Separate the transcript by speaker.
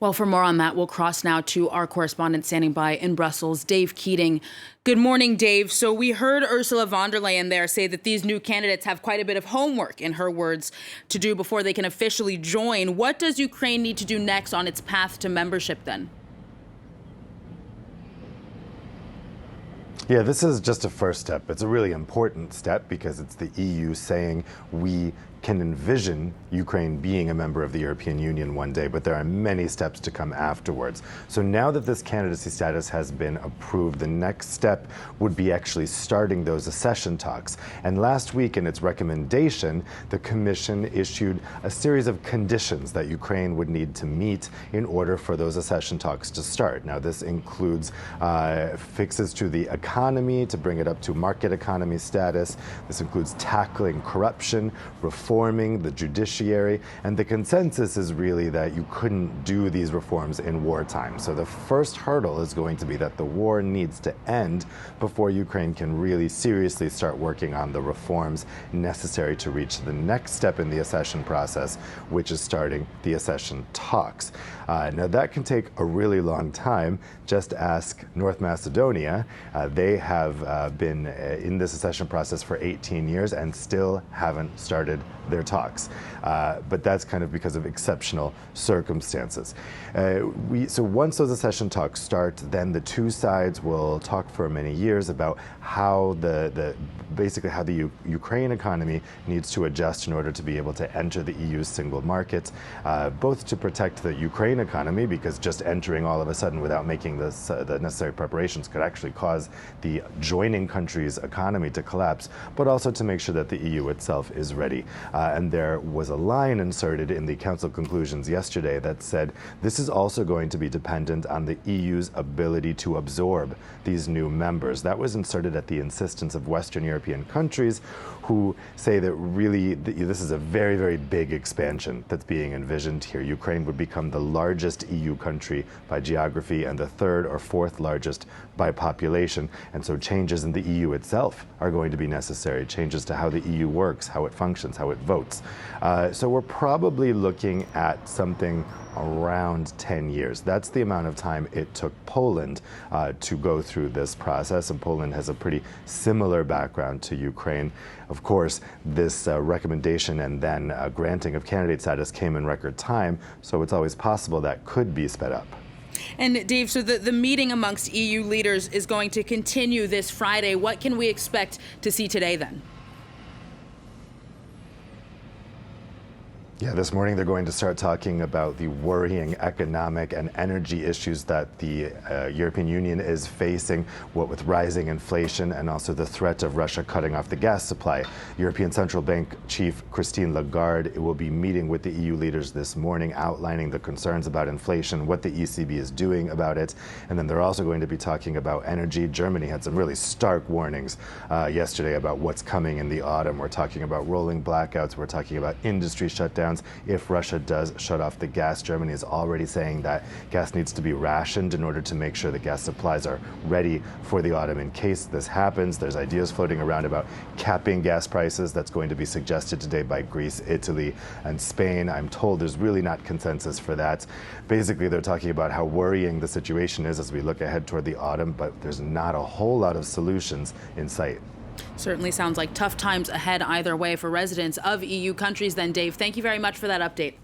Speaker 1: Well, for more on that, we'll cross now to our correspondent standing by in Brussels, Dave Keating. Good morning, Dave. So we heard Ursula von der Leyen there say that these new candidates have quite a bit of homework, in her words, to do before they can officially join. What does Ukraine need to do next on its path to membership then?
Speaker 2: Yeah, this is just a first step. It's a really important step because it's the EU saying we can envision Ukraine being a member of the European Union one day, but there are many steps to come afterwards. So now that this candidacy status has been approved, the next step would be actually starting those accession talks. And last week in its recommendation, the Commission issued a series of conditions that Ukraine would need to meet in order for those accession talks to start. Now, this includes fixes to the economy to bring it up to market economy status. This includes tackling corruption, reforming the judiciary, and the consensus is really that you couldn't do these reforms in wartime. So the first hurdle is going to be that the war needs to end before Ukraine can really seriously start working on the reforms necessary to reach the next step in the accession process, which is starting the accession talks. Now that can take a really long time. Just ask North Macedonia. They have been in this accession process for 18 years and still haven't started their talks. But that's kind of because of exceptional circumstances. So once those accession talks start, then the two sides will talk for many years about how basically how the Ukraine economy needs to adjust in order to be able to enter the EU's single market, both to protect the Ukraine economy, because just entering all of a sudden without making the necessary preparations could actually cause the joining country's economy to collapse, but also to make sure that the EU itself is ready. And there was a line inserted in the Council conclusions yesterday that said this is also going to be dependent on the EU's ability to absorb these new members. That was inserted at the insistence of Western European countries who say that really this is a very, very big expansion that's being envisioned here. Ukraine would become the largest EU country by geography and the third or fourth largest by population. And so changes in the EU itself are going to be necessary, changes to how the EU works, how it functions, how it votes. So we're probably looking at something around 10 years. That's the amount of time it took Poland to go through this process, and Poland has a pretty similar background to Ukraine. Of course, this recommendation and then granting of candidate status came in record time, so it's always possible that could be sped up.
Speaker 1: And Dave, so the meeting amongst EU leaders is going to continue this Friday. What can we expect to see today then?
Speaker 2: Yeah, this morning they're going to start talking about the worrying economic and energy issues that the European Union is facing, what with rising inflation and also the threat of Russia cutting off the gas supply. European Central Bank Chief Christine Lagarde will be meeting with the EU leaders this morning, outlining the concerns about inflation, what the ECB is doing about it. And then they're also going to be talking about energy. Germany had some really stark warnings yesterday about what's coming in the autumn. We're talking about rolling blackouts. We're talking about industry shutdowns. If Russia does shut off the gas, Germany is already saying that gas needs to be rationed in order to make sure the gas supplies are ready for the autumn in case this happens. There's ideas floating around about capping gas prices. That's going to be suggested today by Greece, Italy, and Spain. I'm told there's really not consensus for that. Basically, they're talking about how worrying the situation is as we look ahead toward the autumn, but there's not a whole lot of solutions in sight.
Speaker 1: Certainly sounds like tough times ahead either way for residents of EU countries then, Dave. Thank you very much for that update.